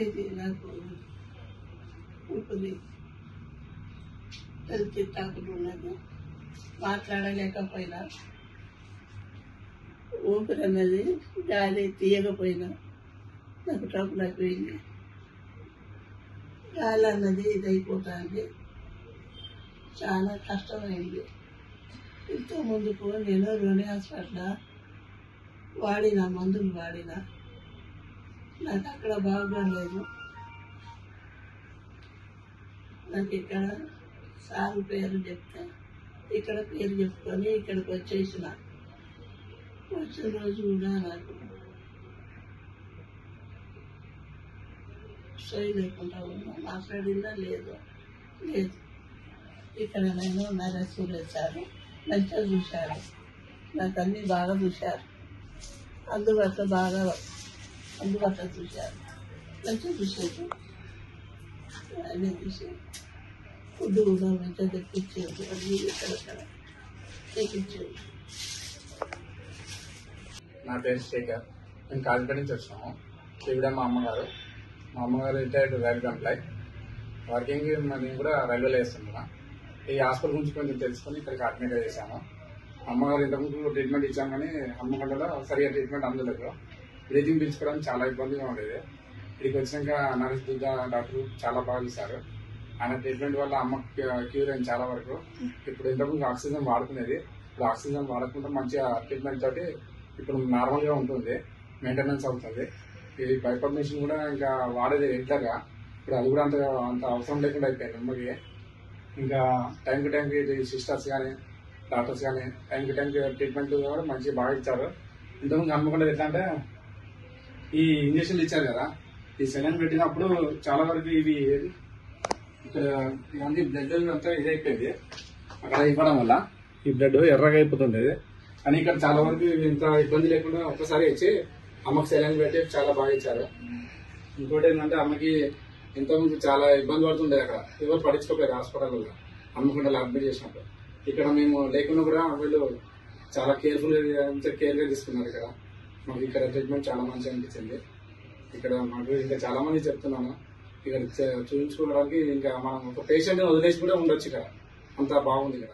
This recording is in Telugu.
ఇది నాకు ఉంటుంది హెల్త్ తాకులు ఉన్నది, మాట్లాడలేకపోయినా ఊపిరి అన్నది గాలి తీయకపోయినా నాకు ట్రబుల్ అయిపోయింది. గాలి అన్నది ఇదైపోతుంది, చాలా కష్టమైంది. ఇంత ముందుకు నేను రోని హాస్పిటల్ వాడిన మందులు వాడిన, నాకు అక్కడ బాగుపడలేదు. నాకు ఇక్కడ సార్ పేరు చెప్తే ఇక్కడ పేరు చెప్పుకొని ఇక్కడికి వచ్చేసిన. వచ్చిన రోజు కూడా నాకు సై లేకుండా ఉన్నా, మాట్లాడిందా లేదు. ఇక్కడ నేను నరేశ్వరు వచ్చారు, మంచిగా చూశారు, నాకు అన్నీ బాగా చూశారు, అందుబాటులో చూశారు, మంచిగా చూసేది. అన్నీ చూసి ఫుడ్ కూడా మంచిగా తెప్పించేది, అన్నీ ఎక్కడెక్కడ తెప్పించేది. నా పేరు శేఖర్, మేము కాకినాడ నుంచి వచ్చాము. ఈవిడ మా అమ్మగారు రిటైర్డ్ రైల్వే ఎంప్లాయ్, వర్కింగ్. నేను కూడా రైల్వేలో వేస్తున్నాను. ఈ హాస్పిటల్ గురించి కొంచెం తెలుసుకొని ఇక్కడికి అడ్మిట్ చేశాను. అమ్మగారు ఇంతకుముందు ట్రీట్మెంట్ ఇచ్చాము, కానీ అమ్మగంటలో సరిగ్గా ట్రీట్మెంట్ అందలేదు. బ్రీతింగ్ పీల్చుకోవడానికి చాలా ఇబ్బందిగా ఉండేది. ఇక్కడికి వచ్చినాక నర్స్ డాక్టర్ చాలా బాగా చూశారు. ఆయన ట్రీట్మెంట్ వల్ల అమ్మ క్యూర్ అయింది చాలా వరకు. ఇప్పుడు ఇంతకుముందు ఆక్సిజన్ వాడుకునేది, ఇప్పుడు ఆక్సిజన్ వాడకుండా మంచిగా ట్రీట్మెంట్ తోటి ఇప్పుడు నార్మల్గా ఉంటుంది, మెయింటెనెన్స్ అవుతుంది. ఈ బైపాస్ మిషన్ కూడా ఇంకా వాడేది రెగ్యులర్గా, ఇప్పుడు అది కూడా అంత అవసరం లేకుండా అయిపోయింది అమ్మకి. ఇంకా టైంకి సిస్టర్స్ కానీ డాక్టర్స్ కానీ టైంకి ట్రీట్మెంట్ కూడా మంచిగా బాగా ఇచ్చారు. ఇంతకుముందు అమ్మకుండా ఎట్లా అంటే ఈ ఇంజక్షన్లు ఇచ్చారు కదా, ఈ సెలైన్ పెట్టినప్పుడు చాలా వరకు ఇవి ఇక్కడ ఇవన్నీ బ్లడ్ అంతా ఇదైపోయింది. అక్కడ ఇవ్వడం వల్ల ఈ బ్లడ్ ఎర్రగా అయిపోతుండేది. కానీ ఇక్కడ చాలా వరకు ఇంత ఇబ్బంది లేకుండా ఒక్కసారి ఇచ్చి అమ్మకి సెలైన్ పెట్టి చాలా బాగా ఇచ్చారు. ఇంకోటి ఏంటంటే అమ్మకి ఇంతకుముందు చాలా ఇబ్బంది పడుతుండే, అక్కడ ఎవరు పట్టించుకోలేదు హాస్పిటల్లో అమ్మకుండా అడ్మిట్ చేసినప్పుడు. ఇక్కడ మేము లేకుండా కూడా వీళ్ళు చాలా కేర్గా తీసుకున్నారు. ఇక్కడ మాకు ఇక్కడ ట్రీట్మెంట్ చాలా మంచిగా అనిపించింది. ఇక్కడ మాకు ఇంకా చాలా మంది చెప్తున్నాను, ఇక్కడ చూపించుకోవడానికి ఇంకా మనం ఒక పేషెంట్ వదిలేసి కూడా ఉండొచ్చు. ఇక్కడ అంత బాగుంది ఇక్కడ.